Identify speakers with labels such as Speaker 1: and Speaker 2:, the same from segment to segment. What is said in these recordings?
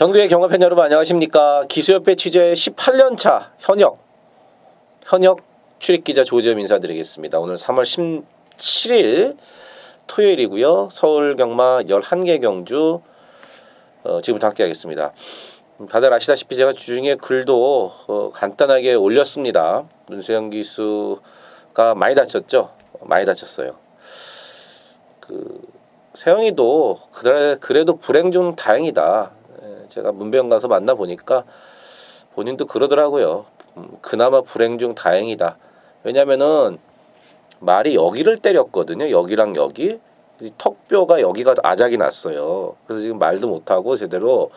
Speaker 1: 전국의 경마팬 여러분 안녕하십니까. 기수협회 취재 18년차 현역 출입기자 조지엄 인사드리겠습니다. 오늘 3월 17일 토요일이고요. 서울 경마 11개 경주 지금부터 함께하겠습니다. 다들 아시다시피 제가 주중에 글도 간단하게 올렸습니다. 문수영 기수가 많이 다쳤죠. 많이 다쳤어요. 세영이도 그래도 불행 중 다행이다. 제가 문병 가서 만나보니까 본인도 그러더라고요. 그나마 불행 중 다행이다. 왜냐면은 말이 여기를 때렸거든요. 여기랑 여기. 턱뼈가 여기가 아작이 났어요. 그래서 지금 말도 못하고 제대로.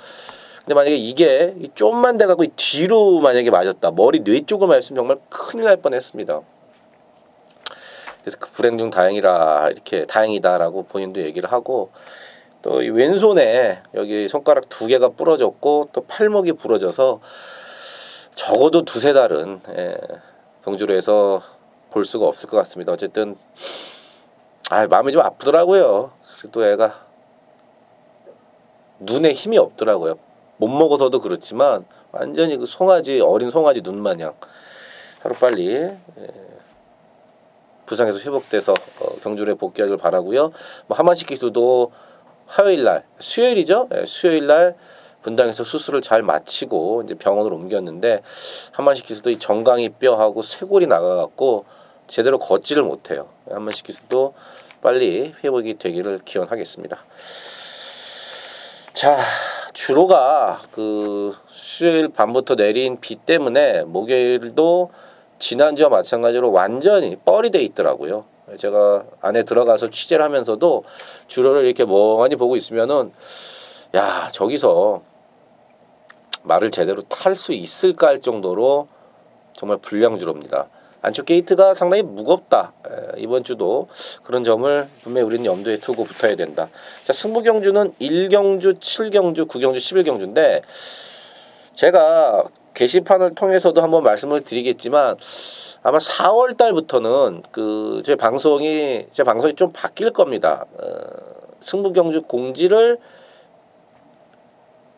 Speaker 1: 근데 만약에 이게 좀만 돼가고 뒤로 만약에 맞았다. 머리 뇌 쪽을 맞았으면 정말 큰일 날 뻔했습니다. 그래서 그 불행 중 다행이라 이렇게 다행이다라고 본인도 얘기를 하고, 또 이 왼손에 여기 손가락 2개가 부러졌고 또 팔목이 부러져서 적어도 2-3달은 경주로 해서 볼 수가 없을 것 같습니다. 어쨌든 마음이 좀 아프더라고요. 그래도 애가 눈에 힘이 없더라고요. 못 먹어서도 그렇지만 완전히 그 송아지, 어린 송아지 눈 마냥. 하루빨리 부상에서 회복돼서 경주에 복귀하길 바라고요. 하만식 기수도 화요일날, 수요일이죠. 수요일날 분당에서 수술을 잘 마치고 이제 병원으로 옮겼는데, 한만식 기수도 이 정강이 뼈하고 쇄골이 나가갖고 제대로 걷지를 못해요. 한만식 기수도 빨리 회복이 되기를 기원하겠습니다. 자, 주로가 수요일 밤부터 내린 비 때문에 목요일도 지난주와 마찬가지로 완전히 뻘이 돼 있더라고요. 제가 안에 들어가서 취재를 하면서도 주로를 이렇게 멍하니 보고 있으면은, 야, 저기서 말을 제대로 탈 수 있을까 할 정도로 정말 불량주로입니다. 안쪽 게이트가 상당히 무겁다. 이번 주도 그런 점을 분명히 우리는 염두에 두고 붙어야 된다. 자, 승부경주는 1경주, 7경주, 9경주, 11경주인데 제가 게시판을 통해서도 한번 말씀을 드리겠지만, 아마 4월 달부터는 제 방송이 좀 바뀔 겁니다. 승부경주 공지를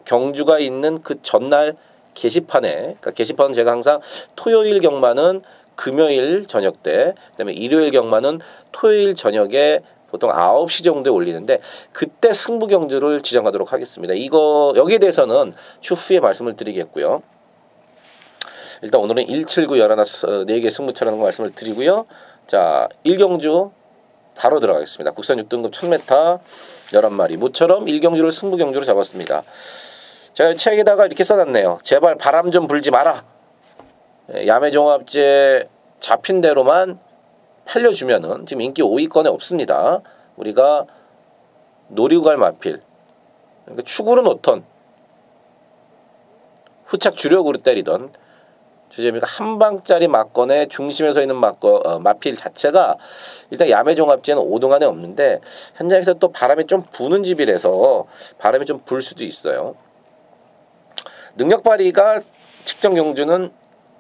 Speaker 1: 경주가 있는 그 전날 게시판에, 그러니까 게시판은 제가 항상 토요일 경마는 금요일 저녁 때, 그다음에 일요일 경마는 토요일 저녁에 보통 9시 정도에 올리는데, 그때 승부경주를 지정하도록 하겠습니다. 여기에 대해서는 추후에 말씀을 드리겠고요. 일단 오늘은 179, 4개 승부처라는 거 말씀을 드리고요. 자, 1경주 바로 들어가겠습니다. 국산 6등급 1000m 11마리. 모처럼 1경주를 승부경주로 잡았습니다. 제가 책에다가 이렇게 써놨네요. 제발 바람 좀 불지 마라. 야매종합제 잡힌 대로만 팔려주면은 지금 인기 5위권에 없습니다. 우리가 노리고 갈 마필, 그러니까 축으로 놓던, 후착 주력으로 때리던 주재미가 한 방짜리 막건의 중심에 서 있는 마필 자체가 일단 야매종합제는 5등 안에 없는데, 현장에서 또 바람이 좀 부는 집이라서 바람이 좀 불 수도 있어요. 능력 발휘가 직전 경주는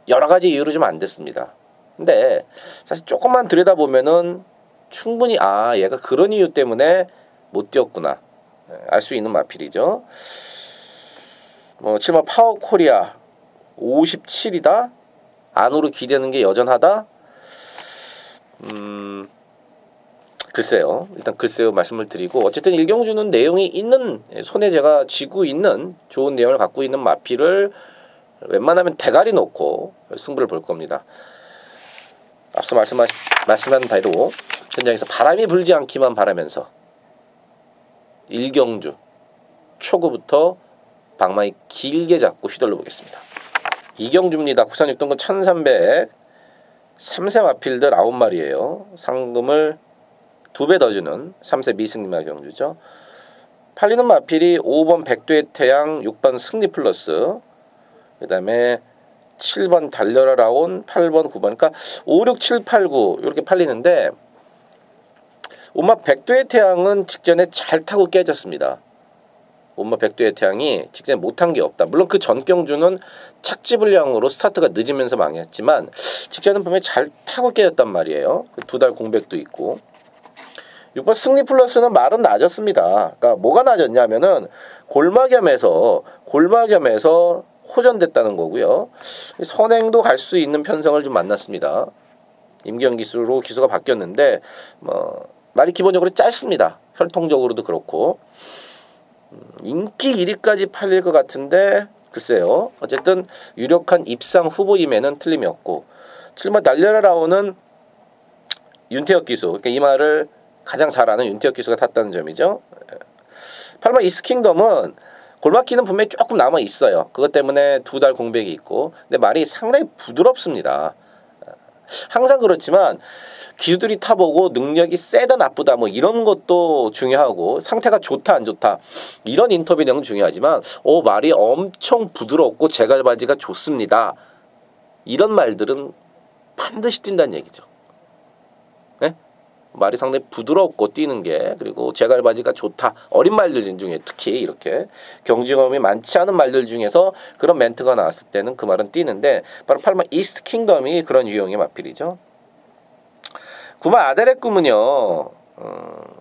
Speaker 1: 여러 가지 이유로 좀 안 됐습니다. 근데 사실 조금만 들여다보면은 충분히 얘가 그런 이유 때문에 못 뛰었구나 알 수 있는 마필이죠. 7번 파워코리아 57이다. 안으로 기대는 게 여전하다. 글쎄요. 일단 글쎄요 말씀을 드리고, 어쨌든 1경주는 내용이 있는, 손에 제가 쥐고 있는 좋은 내용을 갖고 있는 마필을 웬만하면 대가리 놓고 승부를 볼 겁니다. 앞서 말씀한 바로 현장에서 바람이 불지 않기만 바라면서 1경주 초구부터 방망이 길게 잡고 휘둘러 보겠습니다. 2경주입니다. 국산 6등급 1300 3세 마필들 9마리예요. 상금을 2배 더 주는 3세 미승리마 경주죠. 팔리는 마필이 5번 백두의 태양, 6번 승리 플러스, 그 다음에 7번 달려라 라온, 8번 9번, 그러니까 5, 6, 7, 8, 9 이렇게 팔리는데, 온마 백두의 태양은 직전에 잘 타고 깨졌습니다. 온마 백두의 태양이 직전에 못한 게 없다. 물론 그 전 경주는 착지 불량으로 스타트가 늦으면서 망했지만 직전은 분명히 잘 타고 깨졌단 말이에요. 2달 공백도 있고. 6번 승리 플러스는 말은 낮았습니다. 그러니까 뭐가 낮았냐면은 골마겸에서 호전됐다는 거고요. 선행도 갈 수 있는 편성을 좀 만났습니다. 임경기수로 기수가 바뀌었는데 말이 기본적으로 짧습니다. 혈통적으로도 그렇고 인기 1위까지 팔릴 것 같은데 글쎄요. 어쨌든 유력한 입상 후보임에는 틀림이 없고 7번 날려라 라오는 윤태혁 기수, 그러니까 이 말을 가장 잘 아는 윤태혁 기수가 탔다는 점이죠. 8번 이스킹덤은 골맞기는 분명히 조금 남아 있어요. 그것 때문에 2달 공백이 있고, 근데 말이 상당히 부드럽습니다. 항상 그렇지만 기수들이 타보고 능력이 세다 나쁘다 뭐 이런 것도 중요하고 상태가 좋다 안 좋다 이런 인터뷰 내용은 중요하지만 말이 엄청 부드럽고 제갈바지가 좋습니다. 이런 말들은 반드시 뛴다는 얘기죠. 네? 말이 상당히 부드럽고 뛰는 게 그리고 제갈바지가 좋다. 어린 말들 중에 특히 이렇게 경쟁험이 많지 않은 말들 중에서 그런 멘트가 나왔을 때는 그 말은 뛰는데 바로 8번 이스트 킹덤이 그런 유형의 마필이죠. 9번 아델의 꿈은요.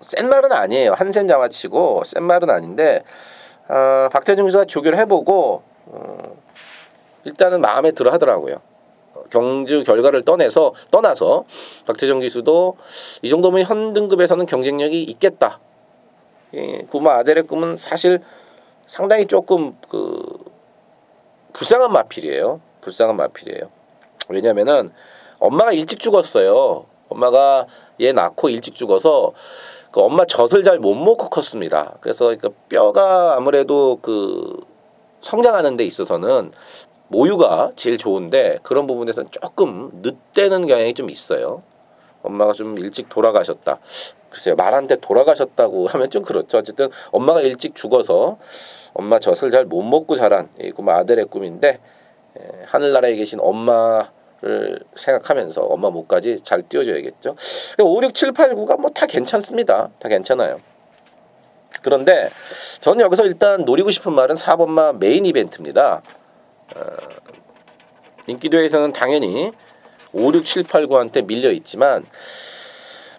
Speaker 1: 센 말은 아니에요. 한센 장아치고 센 말은 아닌데 박태준 기수가 조교를 해보고 일단은 마음에 들어 하더라고요. 경주 결과를 떠나서 박태정 기수도 이 정도면 현 등급에서는 경쟁력이 있겠다. 9번 아델의 꿈은 사실 상당히 조금 불쌍한 마필이에요. 왜냐면은 엄마가 일찍 죽었어요. 엄마가 얘 낳고 일찍 죽어서 그 엄마 젖을 잘 못 먹고 컸습니다. 그래서 뼈가 아무래도 성장하는 데 있어서는 모유가 제일 좋은데 그런 부분에서는 조금 늦대는 경향이 좀 있어요. 엄마가 좀 일찍 돌아가셨다. 글쎄요, 말한테 돌아가셨다고 하면 좀 그렇죠. 어쨌든 엄마가 일찍 죽어서 엄마 젖을 잘 못 먹고 자란 이 아델의 꿈인데 하늘나라에 계신 엄마를 생각하면서 엄마 목까지 잘 띄워줘야겠죠. 5, 6, 7, 8, 9가 뭐 다 괜찮습니다. 다 괜찮아요. 그런데 저는 여기서 일단 노리고 싶은 말은 4번마 메인 이벤트입니다. 인기도에서는 당연히 5, 6, 7, 8, 9한테 밀려 있지만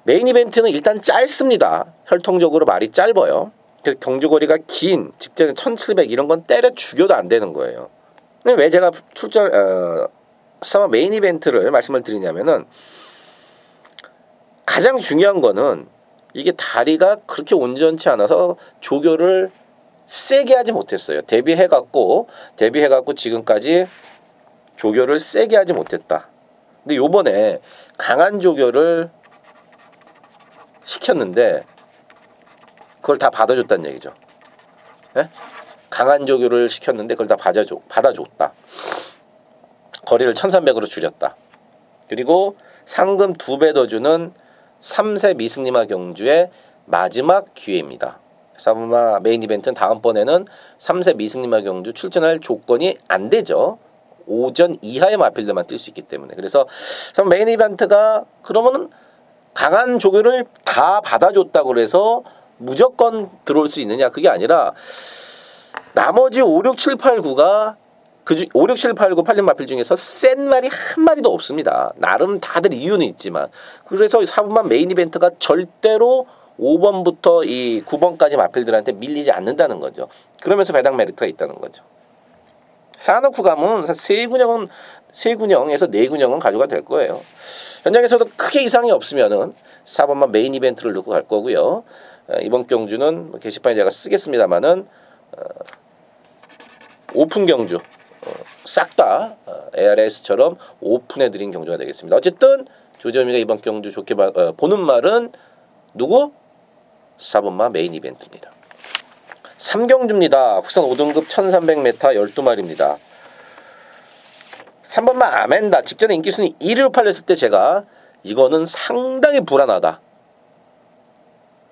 Speaker 1: 메인 이벤트는 일단 짧습니다. 혈통적으로 말이 짧아요. 그래서 경주거리가 긴 직전 1700 이런 건 때려 죽여도 안 되는 거예요. 근데 왜 제가 메인 이벤트를 말씀을 드리냐면은 가장 중요한 거는 이게 다리가 그렇게 온전치 않아서 조교를 세게 하지 못했어요. 데뷔해갖고 지금까지 조교를 세게 하지 못했다. 근데 요번에 강한 조교를 시켰는데 그걸 다 받아줬다는 얘기죠. 네? 강한 조교를 시켰는데 그걸 다 받아줬다. 거리를 1300으로 줄였다. 그리고 상금 2배 더 주는 3세 미승리마 경주의 마지막 기회입니다. 4번마 메인 이벤트는 다음번에는 3세 미승리마 경주 출전할 조건이 안 되죠. 오전 이하의 마필들만 뛸 수 있기 때문에. 그래서 메인 이벤트가 그러면은 강한 조교를 다 받아줬다고 그래서 무조건 들어올 수 있느냐, 그게 아니라 나머지 5, 6, 7, 8, 9가 5, 6, 7, 8, 9 팔린 마필 중에서 센 말이 한 마리도 없습니다. 나름 다들 이유는 있지만. 그래서 4번만 메인 이벤트가 절대로 5번부터 이 9번까지 마필들한테 밀리지 않는다는 거죠. 그러면서 배당 메리트가 있다는 거죠. 산업구 가면 세 군영에서 4군영은 가져가 될 거예요. 현장에서도 크게 이상이 없으면은 4번만 메인 이벤트를 넣고 갈 거고요. 이번 경주는 게시판에 제가 쓰겠습니다만은 오픈 경주 싹 다 ARS처럼 오픈해드린 경주가 되겠습니다. 어쨌든 조지현이가 이번 경주 좋게 보는 말은 누구? 4번마 메인 이벤트입니다. 3경주입니다. 국산 5등급 1300m 12마리입니다. 3번마 아멘다. 직전에 인기순위 1위로 팔렸을 때 제가 이거는 상당히 불안하다.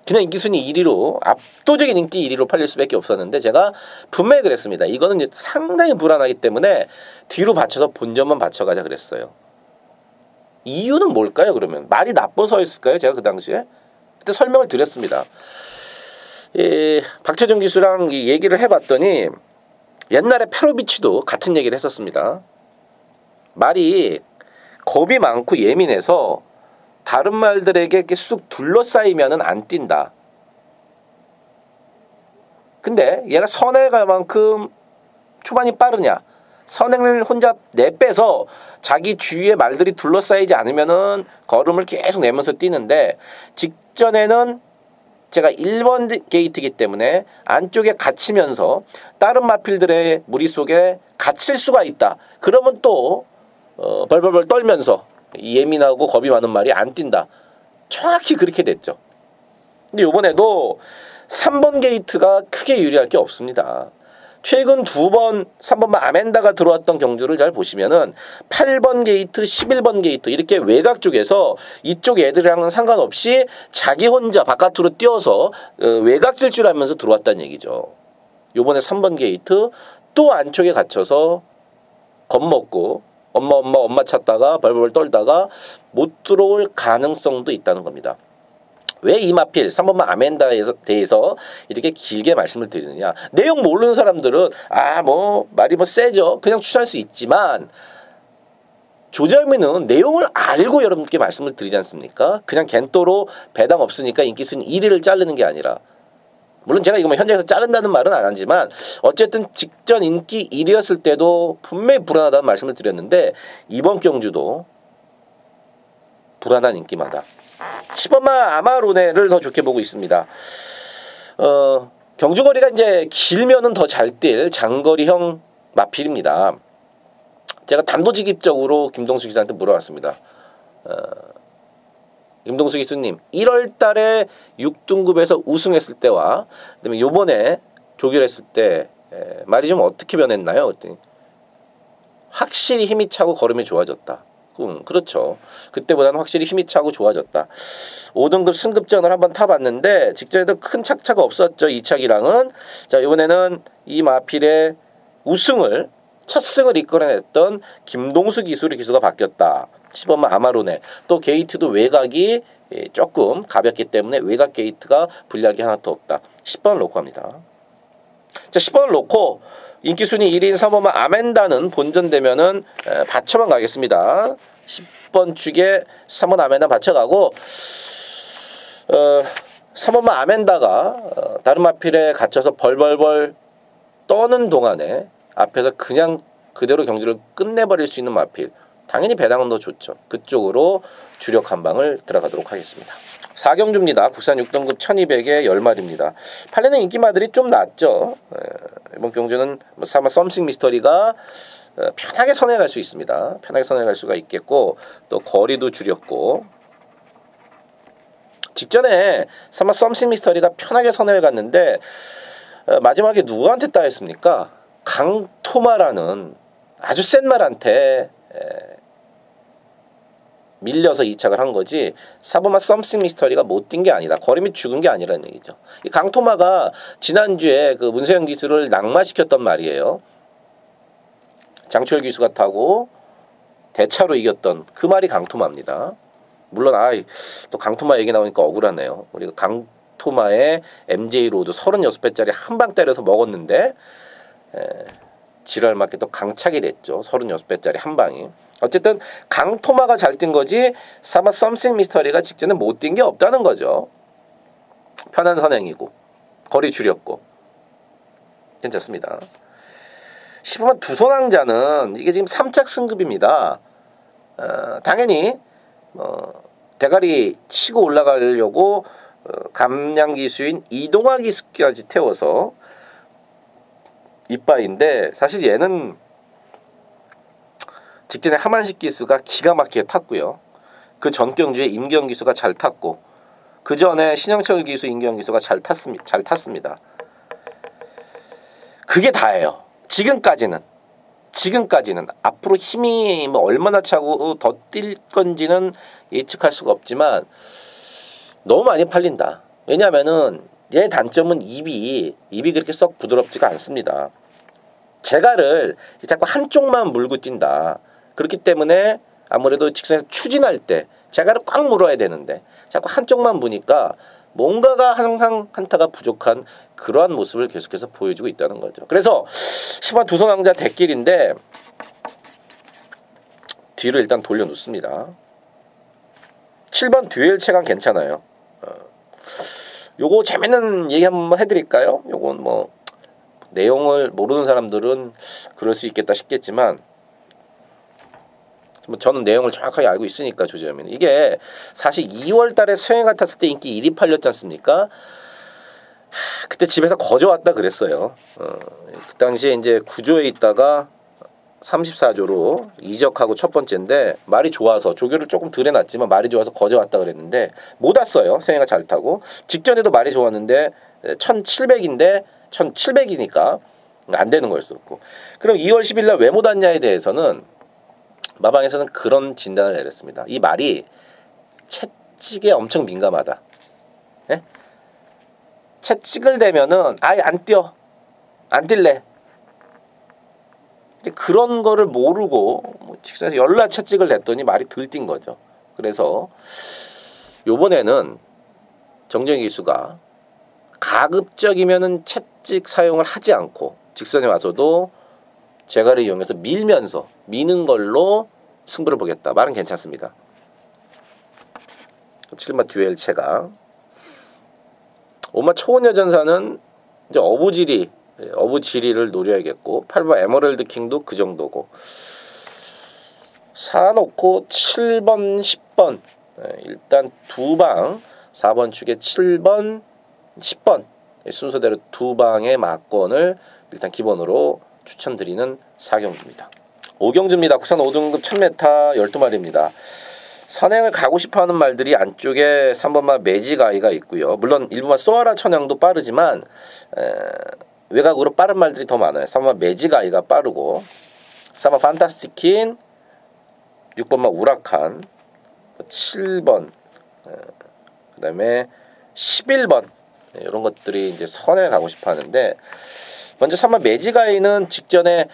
Speaker 1: 그냥 인기순위 1위로 압도적인 인기 1위로 팔릴 수밖에 없었는데 제가 분명히 그랬습니다. 이거는 이제 상당히 불안하기 때문에 뒤로 받쳐서 본전만 받쳐가자 그랬어요. 이유는 뭘까요? 그러면 말이 나빠서였을까요? 제가 그 당시에 그때 설명을 드렸습니다. 박태준 기수랑 얘기를 해봤더니 옛날에 페로비치도 같은 얘기를 했었습니다. 말이 겁이 많고 예민해서 다른 말들에게 이렇게 쑥 둘러싸이면은 안 뛴다. 근데 얘가 선행할 만큼 초반이 빠르냐? 선행을 혼자 내빼서 자기 주위에 말들이 둘러싸이지 않으면은 걸음을 계속 내면서 뛰는데, 직전에는 제가 1번 게이트이기 때문에 안쪽에 갇히면서 다른 마필들의 무리 속에 갇힐 수가 있다. 그러면 또 벌벌벌 떨면서 예민하고 겁이 많은 말이 안 뛴다. 정확히 그렇게 됐죠. 근데 이번에도 3번 게이트가 크게 유리할 게 없습니다. 최근 2번 3번만 아멘다가 들어왔던 경주를 잘 보시면은 8번 게이트, 11번 게이트 이렇게 외곽 쪽에서 이쪽 애들이랑은 상관없이 자기 혼자 바깥으로 뛰어서 외곽 질주하면서 들어왔다는 얘기죠. 요번에 3번 게이트 또 안쪽에 갇혀서 겁먹고 엄마 찾다가 벌벌 떨다가 못 들어올 가능성도 있다는 겁니다. 왜 이 마필 3번만 아멘다에 대해서 이렇게 길게 말씀을 드리느냐. 내용 모르는 사람들은 말이 세죠. 그냥 추천할 수 있지만, 조절미는 내용을 알고 여러분께 말씀을 드리지 않습니까? 그냥 겐또로 배당 없으니까 인기순위 1위를 자르는 게 아니라, 물론 제가 이거 현장에서 자른다는 말은 안 하지만 어쨌든 직전 인기 1위였을 때도 분명히 불안하다는 말씀을 드렸는데, 이번 경주도 불안한 인기마다 10번만 아마로네를 더 좋게 보고 있습니다. 경주거리가 이제 길면은 더 잘 뛸 장거리형 마필입니다. 제가 단도직입적으로 김동수 기사한테 물어봤습니다. 김동수 기수님, 1월 달에 6등급에서 우승했을 때와 그다음에 요번에 조결했을 때 말이 좀 어떻게 변했나요? 그랬더니 확실히 힘이 차고 걸음이 좋아졌다. 그렇죠. 그때보다는 확실히 힘이 차고 좋아졌다. 5등급 승급전을 한번 타봤는데 직전에도 큰 착차가 없었죠. 2차기랑은. 자, 이번에는 이 마필의 우승을 첫 승을 이끌어냈던 김동수 기수가 바뀌었다. 10번만 아마로네. 또 게이트도 외곽이 조금 가볍기 때문에 외곽 게이트가 불리하게 하나 더 없다. 10번을 놓고 합니다. 자, 10번을 놓고 인기순위 1위인 3번만 아멘다는 본전되면은 받쳐만 가겠습니다. 10번 축에 3번 아멘다 받쳐가고, 3번만 아멘다가 다른 마필에 갇혀서 벌벌벌 떠는 동안에 앞에서 그냥 그대로 경주를 끝내버릴 수 있는 마필, 당연히 배당은 더 좋죠. 그쪽으로 주력 한 방을 들어가도록 하겠습니다. 4경주입니다. 국산 6등급 1200에 10마리입니다. 팔레는 인기마들이 좀 낮죠. 이번 경주는 사마 썸씽 미스터리가 편하게 선회갈 수 있습니다. 편하게 선회갈 수가 있겠고, 또 거리도 줄였고, 직전에 사마 썸씽 미스터리가 편하게 선회를 갔는데 마지막에 누구한테 따였습니까? 강토마라는 아주 센 말한테 밀려서 이착을 한 거지, 4번만 썸씽 미스터리가 못 뛴 게 아니다. 걸음이 죽은 게 아니라는 얘기죠. 이 강토마가 지난주에 그 문세영 기수를 낙마시켰던 말이에요. 장철 기수가 타고 대차로 이겼던 그 말이 강토마입니다. 물론 또 강토마 얘기 나오니까 억울하네요. 우리가 강토마의 MJ 로드 36배짜리 한 방 때려서 먹었는데 지랄 맞게 또 강착이 됐죠. 36배짜리 한 방이. 어쨌든 강토마가 잘 뛴 거지 사마 썸씽 미스터리가 직전에 못 뛴 게 없다는 거죠. 편한 선행이고 거리 줄였고 괜찮습니다. 15번 두손왕자는 이게 지금 3착 승급입니다. 당연히 대가리 치고 올라가려고 감량 기수인 이동화 기수까지 태워서 이빠인데, 사실 얘는 직전에 하만식 기수가 기가 막히게 탔고요. 그 전 경주에 임경 기수가 잘 탔고, 그 전에 신영철 기수, 임경 기수가 잘 탔습니다. 그게 다예요. 지금까지는 앞으로 힘이 얼마나 차고 더 뛸 건지는 예측할 수가 없지만 너무 많이 팔린다. 왜냐하면은 얘 단점은 입이 그렇게 썩 부드럽지가 않습니다. 재갈을 자꾸 한쪽만 물고 뛴다. 그렇기 때문에 아무래도 직선에서 추진할 때 재갈을 꽉 물어야 되는데 자꾸 한쪽만 무니까 뭔가가 항상 한타가 부족한 그러한 모습을 계속해서 보여주고 있다는 거죠. 그래서 10번 두손왕자 대길인데 뒤로 일단 돌려놓습니다. 7번 듀엘 체감 괜찮아요. 요거 재밌는 얘기 한번 해드릴까요? 요건 뭐 내용을 모르는 사람들은 그럴 수 있겠다 싶겠지만 뭐 저는 내용을 정확하게 알고 있으니까 조지하면 이게 사실 2월 달에 서해 같았을 때 인기 1위 팔렸지 않습니까? 그때 집에서 거저 왔다 그랬어요. 그 당시에 이제 구조에 있다가 34조로 이적하고 첫 번째인데 말이 좋아서 조교를 조금 덜 해놨지만 말이 좋아서 거저 왔다 그랬는데 못 왔어요. 서해가 잘 타고 직전에도 말이 좋았는데 1700인데 1700이니까 안 되는 거였었고 그럼 2월 10일 날 왜 못 왔냐에 대해서는 마방에서는 그런 진단을 내렸습니다. 이 말이 채찍에 엄청 민감하다. 예? 채찍을 대면은 아예 안 뛰어. 안 뛸래. 그런 거를 모르고 직선에서 열나 채찍을 냈더니 말이 덜 뛴 거죠. 그래서 요번에는 정정희 기수가 가급적이면은 채찍 사용을 하지 않고 직선에 와서도 제가를 이용해서 밀면서 미는 걸로 승부를 보겠다. 말은 괜찮습니다. 7마 듀엘 체가 5마 초원여전사는 이제 어부지리를 노려야겠고 8번 에메랄드 킹도 그 정도고 사놓고 7번 10번 일단 두 방 4번 축에 7번 10번 순서대로 두 방의 막권을 일단 기본으로 추천드리는 4경주입니다. 5경주입니다. 국산 5등급 1000m 12마리입니다. 선행을 가고 싶어하는 말들이 안쪽에 3번마 매지가이가 있고요. 물론 1번마 소아라 천양도 빠르지만 외곽으로 빠른 말들이 더 많아요. 3번마 매지가이가 빠르고 3번 판타스티킨 6번마 우라칸 7번 그 다음에 11번 이런 것들이 이제 선행을 가고 싶어 하는데 먼저 3번 매지가이는 직전에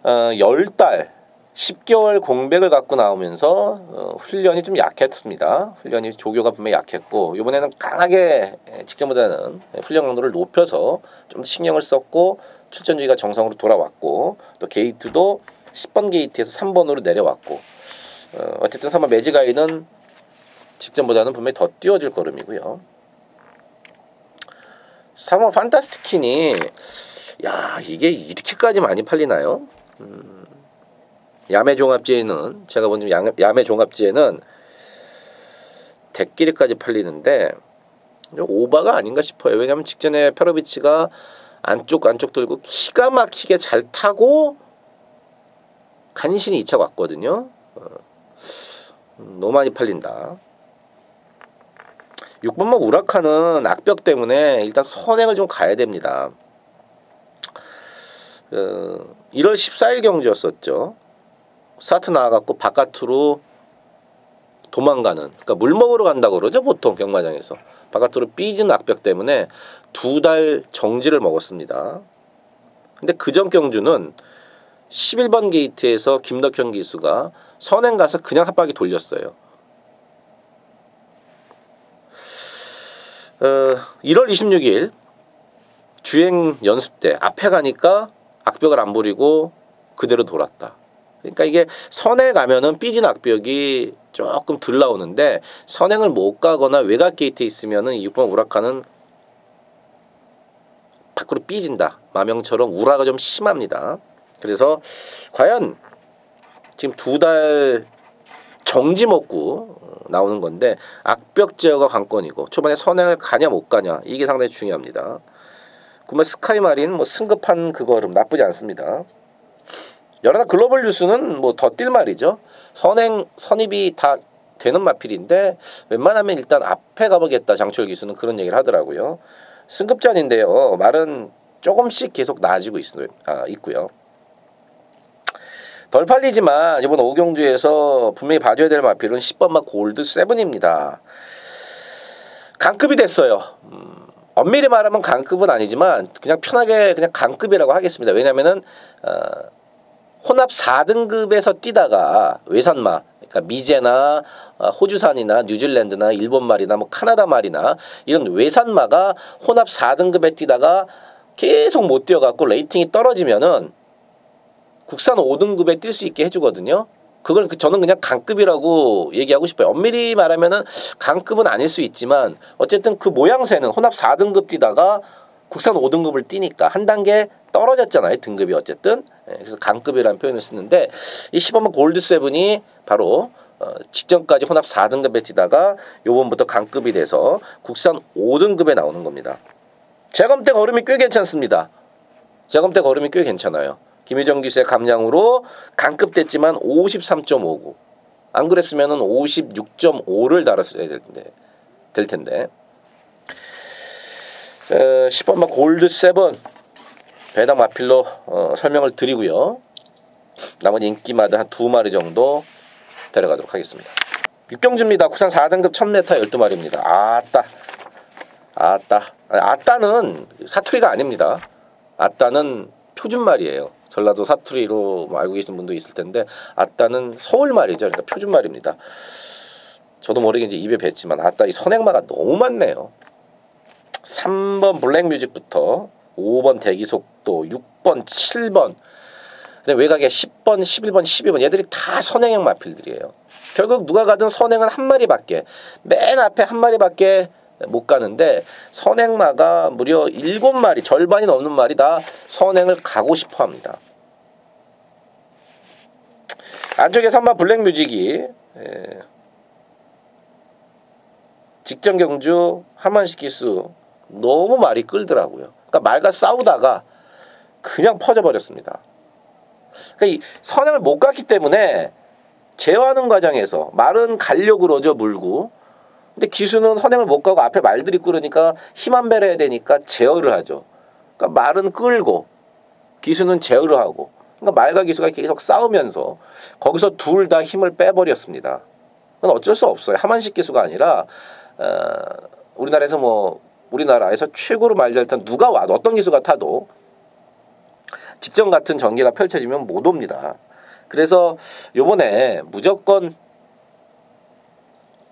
Speaker 1: 10달 10개월 공백을 갖고 나오면서 훈련이 좀 약했습니다. 훈련이 조교가 분명히 약했고 이번에는 강하게 직전보다는 훈련 강도를 높여서 좀 신경을 썼고 출전주의가 정상으로 돌아왔고 또 게이트도 10번 게이트에서 3번으로 내려왔고 어쨌든 3번 매지가이는 직전보다는 분명히 더 띄워줄 걸음이고요. 3번 판타스티킨이 야 이게 이렇게까지 많이 팔리나요? 야매종합지에는 제가 본 야매종합지에는 대끼리까지 팔리는데 오바가 아닌가 싶어요. 왜냐하면 직전에 페로비치가 안쪽 들고 기가 막히게 잘 타고 간신히 2차 왔거든요. 너무 많이 팔린다. 6번마 우라카는 악벽 때문에 일단 선행을 좀 가야 됩니다. 1월 14일 경주였었죠. 스타트 나와갖고 바깥으로 도망가는, 그러니까 물 먹으러 간다고 그러죠 보통 경마장에서. 바깥으로 삐진 악벽 때문에 2달 정지를 먹었습니다. 근데 그전 경주는 11번 게이트에서 김덕현 기수가 선행 가서 그냥 한 바퀴 돌렸어요. 1월 26일 주행 연습 때 앞에 가니까 악벽을 안 부리고 그대로 돌았다. 그러니까 이게 선행 가면은 삐진 악벽이 조금 덜 나오는데 선행을 못 가거나 외곽 게이트에 있으면은 6번 우라카는 밖으로 삐진다. 마명처럼 우라가 좀 심합니다. 그래서 과연 지금 2달 정지 먹고 나오는 건데 악벽 제어가 관건이고 초반에 선행을 가냐 못 가냐 이게 상당히 중요합니다. 그러면 스카이마린 뭐 승급한 그거름 나쁘지 않습니다. 여러나 글로벌 뉴스는 뭐 더 뛸 말이죠. 선입이 다 되는 마필인데 웬만하면 일단 앞에 가보겠다 장철 기수는 그런 얘기를 하더라고요. 승급전인데요. 말은 조금씩 계속 나아지고 있고요. 덜 팔리지만 이번 5경주에서 분명히 봐줘야 될 마필은 10번마 골드 7입니다. 강급이 됐어요. 엄밀히 말하면 강급은 아니지만 그냥 편하게 그냥 강급이라고 하겠습니다. 왜냐면은 혼합 4등급에서 뛰다가 외산마, 그러니까 미제나 호주산이나 뉴질랜드나 일본 말이나 뭐 카나다 말이나 이런 외산마가 혼합 4등급에 뛰다가 계속 못 뛰어갖고 레이팅이 떨어지면은 국산 5등급에 뛸 수 있게 해주거든요. 그걸 저는 그냥 강급이라고 얘기하고 싶어요. 엄밀히 말하면은 강급은 아닐 수 있지만 어쨌든 그 모양새는 혼합 4등급 뛰다가 국산 5등급을 뛰니까 한 단계 떨어졌잖아요. 등급이 어쨌든. 그래서 강급이라는 표현을 쓰는데 이 15번 골드7이 바로 직전까지 혼합 4등급에 뛰다가 요번부터 강급이 돼서 국산 5등급에 나오는 겁니다. 제검대 걸음이 꽤 괜찮습니다. 제검대 걸음이 꽤 괜찮아요. 김유정 기수의 감량으로 강급 됐지만 53.59. 안 그랬으면은 56.5를 달았어야 될 텐데. 10번마 골드7 배당 마필로 설명을 드리고요. 나머지 인기마드 한 2마리 정도 데려가도록 하겠습니다. 육경주입니다. 국산 4등급 1000m 12마리입니다. 아따는 사투리가 아닙니다. 아따는 표준말이에요. 전라도 사투리로 알고 계신 분도 있을 텐데 아따는 서울말이죠. 그러니까 표준말입니다. 저도 모르게 이제 입에 뱉지만 아따 이 선행마가 너무 많네요. 3번 블랙뮤직부터 5번 대기속도, 6번, 7번 외곽에 10번, 11번, 12번 얘들이 다 선행형 마필들이에요. 결국 누가 가든 선행은 한 마리밖에 맨 앞에 한 마리밖에 못 가는데 선행마가 무려 7마리 절반이 넘는 말이 다 선행을 가고 싶어 합니다. 안쪽에 3번 블랙뮤직이 직전 경주 하만식 기수 너무 말이 끌더라고요. 그러니까 말과 싸우다가 그냥 퍼져버렸습니다. 그러니까 이 선행을 못 갔기 때문에 제어하는 과정에서 말은 가려고 그러죠. 물고. 근데 기수는 선행을 못 가고 앞에 말들이 끌으니까 힘 안 배려야 되니까 제어를 하죠. 그러니까 말은 끌고 기수는 제어를 하고 그러니까 말과 기수가 계속 싸우면서 거기서 둘 다 힘을 빼버렸습니다. 그건 어쩔 수 없어요. 하만식 기수가 아니라 우리나라에서 최고로 말 잘 탄 누가 와도 어떤 기수가 타도 직전 같은 전개가 펼쳐지면 못 옵니다. 그래서 요번에 무조건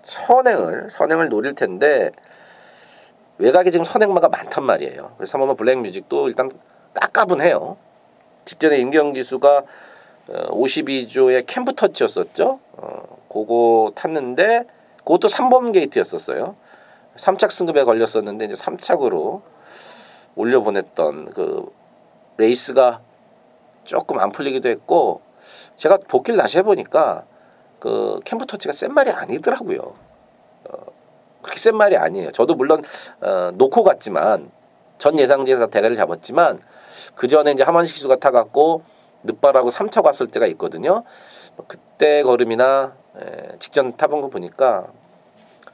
Speaker 1: 선행을 노릴 텐데 외곽에 지금 선행마가 많단 말이에요. 그래서 3번마 블랙뮤직도 일단 깝깝은해요. 직전에 임경지수가 52조의 캠프터치였었죠. 그거 탔는데 그것도 3번 게이트였었어요. 3착 승급에 걸렸었는데 이제 3착으로 올려보냈던 그 레이스가 조금 안 풀리기도 했고 제가 복귀를 다시 해보니까 그 캠프터치가 센 말이 아니더라고요. 그렇게 센 말이 아니에요. 저도 물론 놓고 갔지만 전 예상지에서 대가를 잡았지만 그 전에 이제 하만식 기수가 타갖고 늦발하고 3차 갔을 때가 있거든요. 그때 걸음이나 직전 타본 거 보니까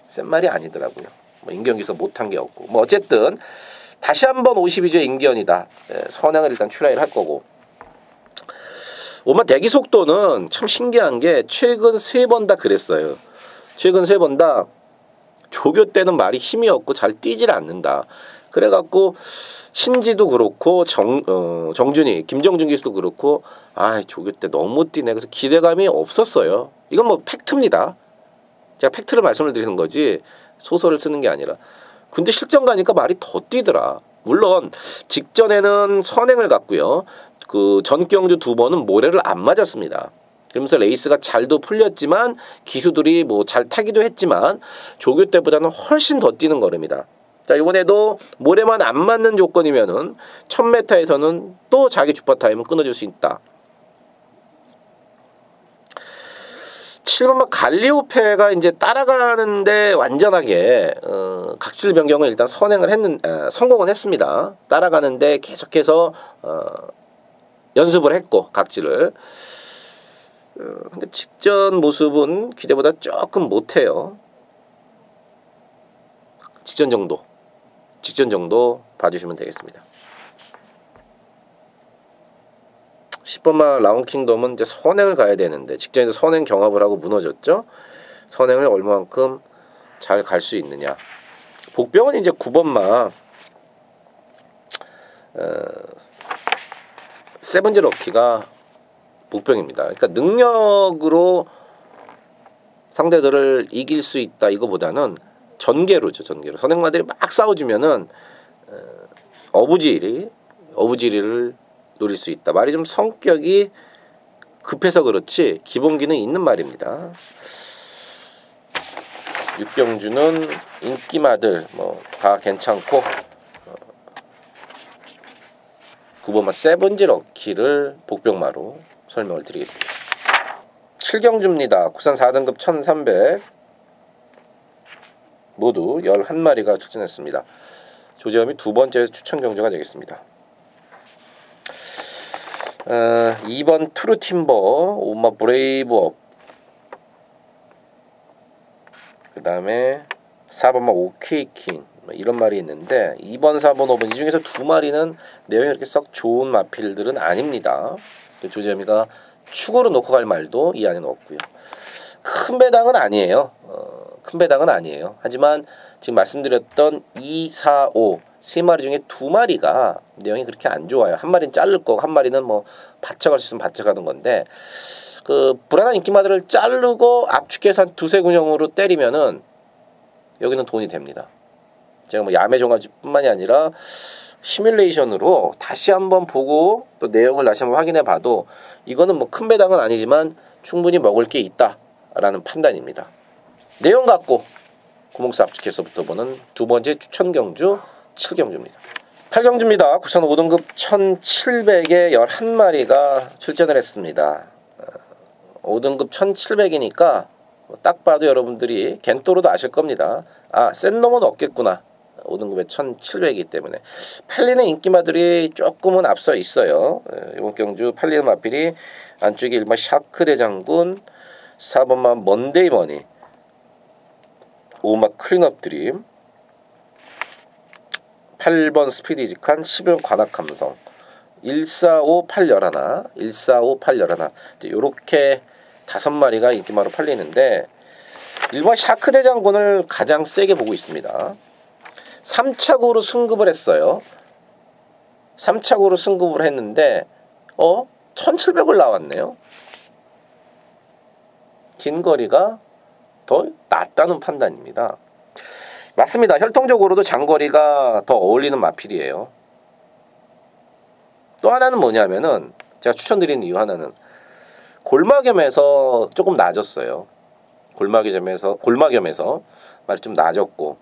Speaker 1: 센 말이 아니더라고요. 인견기서 못한 게 없고 어쨌든 다시 한번 52조의 인견이다. 선행을 일단 출하를 할 거고. 오만 대기 속도는 참 신기한 게 최근 3번 다 그랬어요. 최근 3번 다 조교 때는 말이 힘이 없고 잘 뛰질 않는다. 그래갖고 신지도 그렇고 정준이 김정준 기수도 그렇고 조교 때 너무 뛰네. 그래서 기대감이 없었어요. 이건 뭐 팩트입니다. 제가 팩트를 말씀을 드리는 거지 소설을 쓰는 게 아니라. 근데 실전 가니까 말이 더 뛰더라. 물론 직전에는 선행을 갔고요. 그 전경주 2번은 모래를 안 맞았습니다. 그러면서 레이스가 잘도 풀렸지만 기수들이 뭐 잘 타기도 했지만 조교 때보다는 훨씬 더 뛰는 걸음이다. 자, 이번에도 모래만 안 맞는 조건이면은 1000m에서는 또 자기 주파 타임을 끊어줄 수 있다. 7번마 갈리오페가 이제 따라가는데 완전하게 각질 변경을 일단 성공은 했습니다. 따라가는데 계속해서 연습을 했고 각질을. 근데 직전 모습은 기대보다 조금 못해요. 직전 정도 봐주시면 되겠습니다. 10번마 라운킹덤은 이제 선행을 가야 되는데 직전에도 선행 경합을 하고 무너졌죠. 선행을 얼마만큼 잘 갈 수 있느냐. 복병은 이제 9번마 세븐지 럭키가 복병입니다. 그러니까 능력으로 상대들을 이길 수 있다 이거보다는 전개로죠. 전개로 선행마들이 막 싸워주면은 어부지리를 노릴 수 있다. 말이 좀 성격이 급해서 그렇지 기본 기능이 있는 말입니다. 육경주는 인기마들 뭐 다 괜찮고 9번마 세븐지 럭키를 복병마로 설명을 드리겠습니다. 7경주입니다. 국산 4등급 1300 모두 11마리가 출전했습니다. 조재범이 두 번째 추천 경주가 되겠습니다. 2번 트루팀버 5번마 브레이브업, 그 다음에 4번마 오케이킹 이런 말이 있는데 2번, 4번, 5번 이 중에서 두 마리는 내용이 그렇게 썩 좋은 마필들은 아닙니다. 조재범이가 축으로 놓고 갈 말도 이 안에 넣었고요. 큰 배당은 아니에요. 큰 배당은 아니에요. 하지만 지금 말씀드렸던 2, 4, 5 세 마리 중에 두 마리가 내용이 그렇게 안 좋아요. 한 마리는 자를 거고 한 마리는 뭐 받쳐갈 수 있으면 받쳐가는 건데 그 불안한 인기마들을 자르고 압축해서 한 두세 군형으로 때리면은 여기는 돈이 됩니다. 제가 뭐 야매 종아지뿐만이 아니라 시뮬레이션으로 다시 한번 보고 또 내용을 다시 한번 확인해 봐도 이거는 뭐 큰 배당은 아니지만 충분히 먹을 게 있다라는 판단입니다. 내용 갖고 구멍수 압축해서부터 보는 두 번째 추천 경주 7경주입니다. 8경주입니다. 국산 5등급 1700에 11마리가 출전을 했습니다. 5등급 1700이니까 딱 봐도 여러분들이 겐토로도 아실 겁니다. 아, 센 놈은 없겠구나. 5등급에 1700이기 때문에 팔리는 인기마들이 조금은 앞서 있어요. 이번 경주 팔리는 마필이 안쪽에 1번 샤크 대장군, 4번만 먼데이 머니, 5번 클린업 드림, 8번 스피디직한, 11번 관악함성, 145, 811, 145, 811 이렇게 5마리가 인기마로 팔리는데 1번 샤크 대장군을 가장 세게 보고 있습니다. 3착으로 승급을 했어요. 3착으로 승급을 했는데 1700을 나왔네요. 긴 거리가 더 낫다는 판단입니다. 맞습니다. 혈통적으로도 장거리가 더 어울리는 마필이에요. 또 하나는 뭐냐면은 제가 추천드리는 이유 하나는 골마겸에서 조금 낮았어요. 골마겸에서 말이 좀 낮았고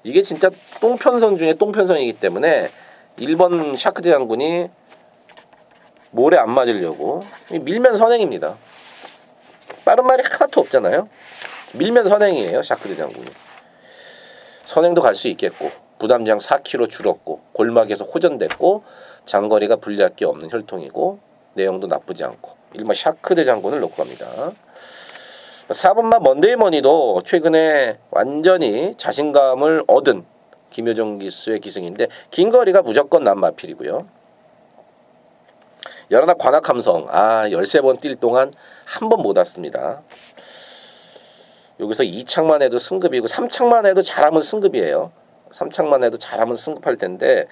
Speaker 1: 이게 진짜 똥편성 중에 똥편성이기 때문에 1번 샤크 대장군이 모래 안 맞으려고 밀면 선행입니다. 빠른 말이 하나도 없잖아요. 밀면 선행이에요. 샤크 대장군이. 선행도 갈 수 있겠고 부담량 4kg 줄었고 골막에서 호전됐고 장거리가 불리할 게 없는 혈통이고 내용도 나쁘지 않고 1번 샤크 대장군을 놓고 갑니다. 4번만 먼데이머니도 최근에 완전히 자신감을 얻은 김효정 기수의 기승인데 긴 거리가 무조건 남마필이고요. 열하나 관악함성 13번 뛸 동안 한 번 못 왔습니다. 여기서 2착만 해도 승급이고 3착만 해도 잘하면 승급이에요. 3착만 해도 잘하면 승급할 텐데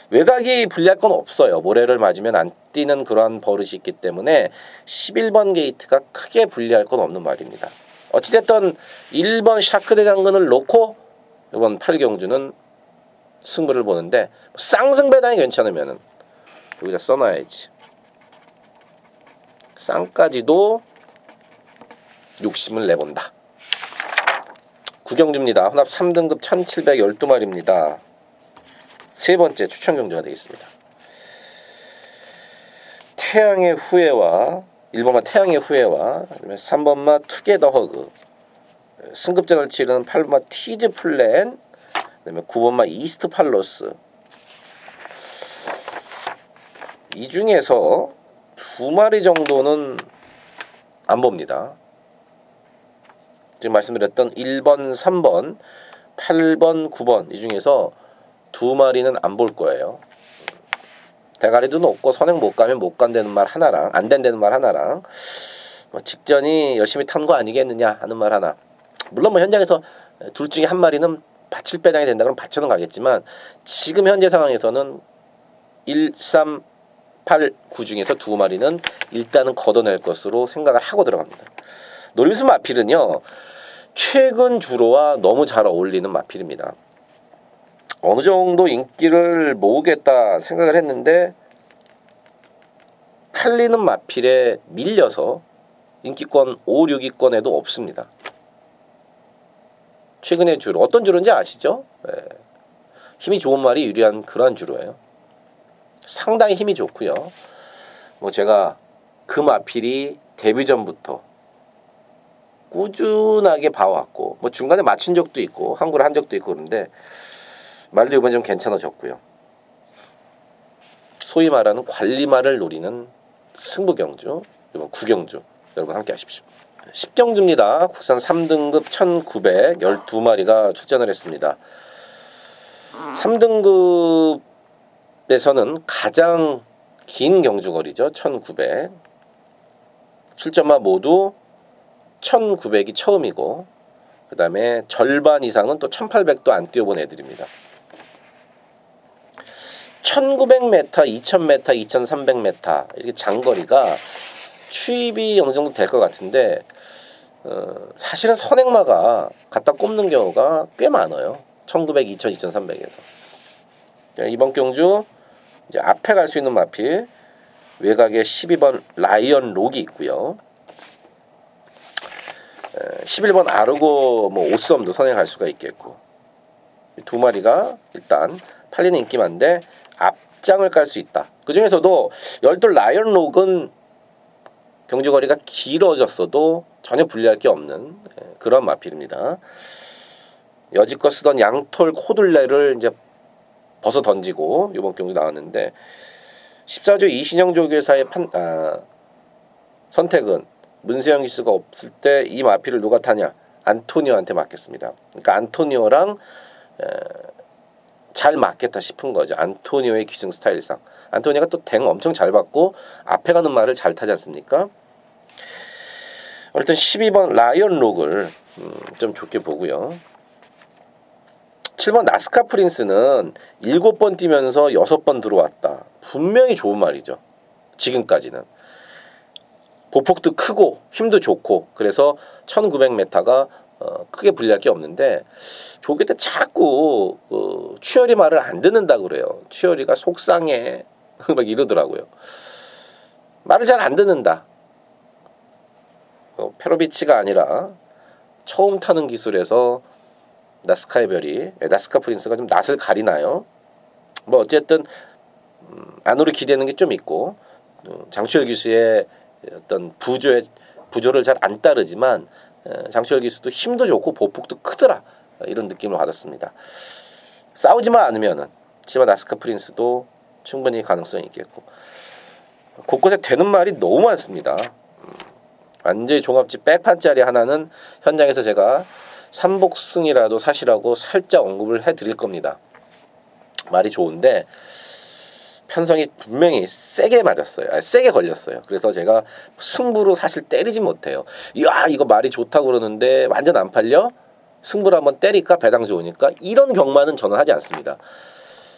Speaker 1: 외곽이 불리할 건 없어요. 모래를 맞으면 안 뛰는 그러한 버릇이 있기 때문에 11번 게이트가 크게 불리할 건 없는 말입니다. 어찌됐든 1번 샤크 대장군을 놓고 이번 8경주는 승부를 보는데 쌍승배당이 괜찮으면 여기다 써놔야지. 쌍까지도 욕심을 내본다. 9경주입니다. 혼합 3등급 1712마리입니다. 세 번째 추천 경주가 되겠습니다. 태양의 후예와 1번마 태양의 후예와 3번마 투게더 허그, 승급전을 치르는 8번마 티즈 플랜, 그다음에 9번마 이스트 팔로스. 이 중에서 두 마리 정도는 안 봅니다. 지금 말씀드렸던 1번, 3번, 8번, 9번 이 중에서 두 마리는 안 볼 거예요. 대가리도 높고 선행 못 가면 못 간다는 말 하나랑 안 된다는 말 하나랑 뭐 직전이 열심히 탄 거 아니겠느냐 하는 말 하나. 물론 뭐 현장에서 둘 중에 한 마리는 받칠 배당이 된다 그러면 받쳐는 가겠지만 지금 현재 상황에서는 1, 3, 8, 9 중에서 두 마리는 일단은 걷어낼 것으로 생각을 하고 들어갑니다. 노리스 마필은요 최근 주로와 너무 잘 어울리는 마필입니다. 어느 정도 인기를 모으겠다 생각을 했는데 팔리는 마필에 밀려서 인기권 5, 6위권에도 없습니다. 최근의 주로 어떤 주로인지 아시죠? 네. 힘이 좋은 말이 유리한 그러한 주로예요. 상당히 힘이 좋고요. 뭐 제가 그 마필이 데뷔 전부터 꾸준하게 봐왔고, 뭐 중간에 맞춘 적도 있고 항구를 한 적도 있고 그런데 말도 이번 좀 괜찮아졌고요. 소위 말하는 관리말을 노리는 승부경주, 이번 9경주 여러분 함께 하십시오. 10경주입니다. 국산 3등급 1912마리가 출전을 했습니다. 3등급에서는 가장 긴 경주거리죠. 1900. 출전마 모두 1900이 처음이고 그 다음에 절반 이상은 또 1800도 안 뛰어본 애들입니다. 1900m, 2000m, 2300m 이렇게 장거리가 추입이 어느 정도 될 것 같은데 사실은 선행마가 갖다 꼽는 경우가 꽤 많아요. 1900, 2000, 2300에서. 이번 경주 이제 앞에 갈 수 있는 마필 외곽에 12번 라이언 록이 있고요. 11번 아르고 뭐 오썸도 선행할 수가 있겠고 두 마리가 일단 팔리는 인기만데 앞장을 깔 수 있다. 그 중에서도 열돌 라이언 록은 경주거리가 길어졌어도 전혀 불리할 게 없는 그런 마필입니다. 여지껏 쓰던 양톨 코둘레를 이제 벗어 던지고 이번 경주 나왔는데 14조 이신영 조교사의 선택은 문세영 기수가 없을 때 이 마필을 누가 타냐? 안토니오한테 맡겼습니다. 그러니까 안토니오랑 잘 맞겠다 싶은 거죠. 안토니오의 기승 스타일상. 안토니오가 또 댕 엄청 잘 받고 앞에 가는 말을 잘 타지 않습니까? 일단 12번 라이언 록을 좀 좋게 보고요. 7번 나스카 프린스는 7번 뛰면서 6번 들어왔다. 분명히 좋은 말이죠. 지금까지는. 보폭도 크고 힘도 좋고 그래서 1900m가 크게 불리할 게 없는데 조기 때 자꾸 취열이 말을 안 듣는다 그래요. 취열이가 속상해 막 이러더라고요. 말을 잘 안 듣는다. 페로비치가 아니라 처음 타는 기술에서 나스카의 별이 나스카 프린스가 좀 낯을 가리나요? 뭐 어쨌든 안으로 기대는 게 좀 있고 장추열 기수의 어떤 부조를 잘 안 따르지만 장추열 기수도 힘도 좋고 보폭도 크더라 이런 느낌을 받았습니다. 싸우지만 않으면은 치마 나스카 프린스도 충분히 가능성이 있겠고 곳곳에 되는 말이 너무 많습니다. 완전히 종합집 백판짜리 하나는 현장에서 제가 삼복승이라도 사시라고 살짝 언급을 해드릴 겁니다. 말이 좋은데 편성이 분명히 세게 맞았어요. 세게 걸렸어요. 그래서 제가 승부로 사실 때리지 못해요. 야 이거 말이 좋다고 그러는데 완전 안 팔려? 승부를 한번 때릴까? 배당 좋으니까? 이런 경마는 저는 하지 않습니다.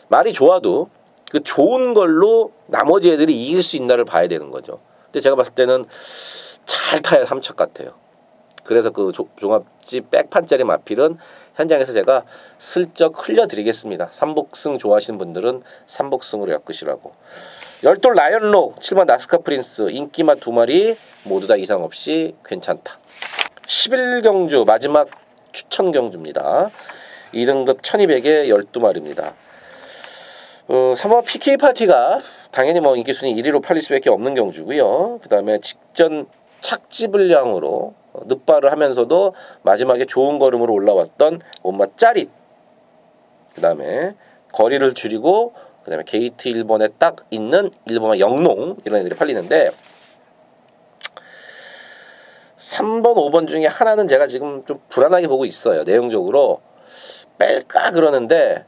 Speaker 1: 말이 좋아도 그 좋은 걸로 나머지 애들이 이길 수 있나를 봐야 되는 거죠. 근데 제가 봤을 때는 잘 타야 3척 같아요. 그래서 그 종합집 백판짜리 마필은 현장에서 제가 슬쩍 흘려드리겠습니다. 삼복승 좋아하시는 분들은 삼복승으로 엮으시라고. 열돌 라이언록 7번 나스카 프린스 인기맛 2마리 모두 다 이상 없이 괜찮다. 11경주 마지막 추천 경주입니다. 2등급 1200에 12마리입니다. 3번 PK파티가 당연히 뭐 인기순위 1위로 팔릴 수밖에 없는 경주고요. 그 다음에 직전 착지불량으로 늪발을 하면서도 마지막에 좋은 걸음으로 올라왔던 엄마 짜릿. 그 다음에 거리를 줄이고 그 다음에 게이트 1번에 딱 있는 1번의 영농 이런 애들이 팔리는데 3번, 5번 중에 하나는 제가 지금 좀 불안하게 보고 있어요. 내용적으로 뺄까 그러는데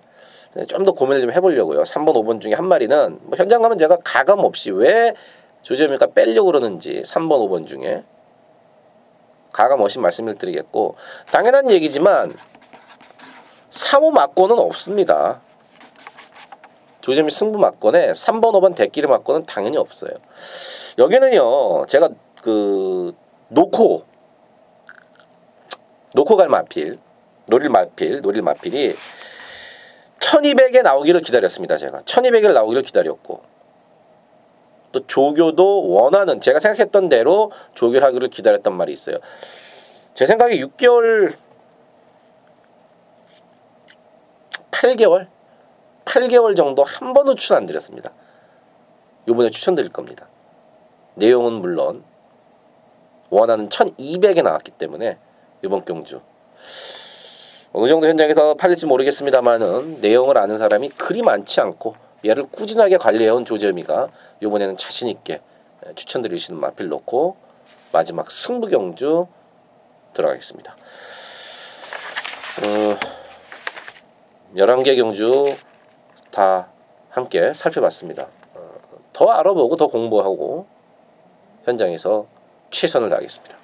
Speaker 1: 좀 더 고민을 좀 해보려고요. 3번, 5번 중에 한 마리는 뭐 현장 가면 제가 가감 없이 왜 조재미가 빼려고 그러는지 3번, 5번 중에 가감 없이 말씀을 드리겠고 당연한 얘기지만 3호 막권은 없습니다. 조재미 승부 막권에 3번, 5번 대끼리 막권은 당연히 없어요. 여기는요 제가 그 놓고 갈 마필 노릴 마필이 1200에 나오기를 기다렸습니다. 제가 1200에 나오기를 기다렸고 또 조교도 원하는, 제가 생각했던 대로 조교를 하기를 기다렸단 말이 있어요. 제 생각에 6개월 8개월 정도 한 번도 추천 안 드렸습니다. 이번에 추천드릴 겁니다. 내용은 물론 원하는 1200에 나왔기 때문에 이번 경주 어느 정도 현장에서 팔릴지 모르겠습니다만은 내용을 아는 사람이 그리 많지 않고 얘를 꾸준하게 관리해온 조재미가 이번에는 자신 있게 추천드리시는 마필 놓고 마지막 승부 경주 들어가겠습니다. 11개 경주 다 함께 살펴봤습니다. 더 알아보고 더 공부하고 현장에서 최선을 다하겠습니다.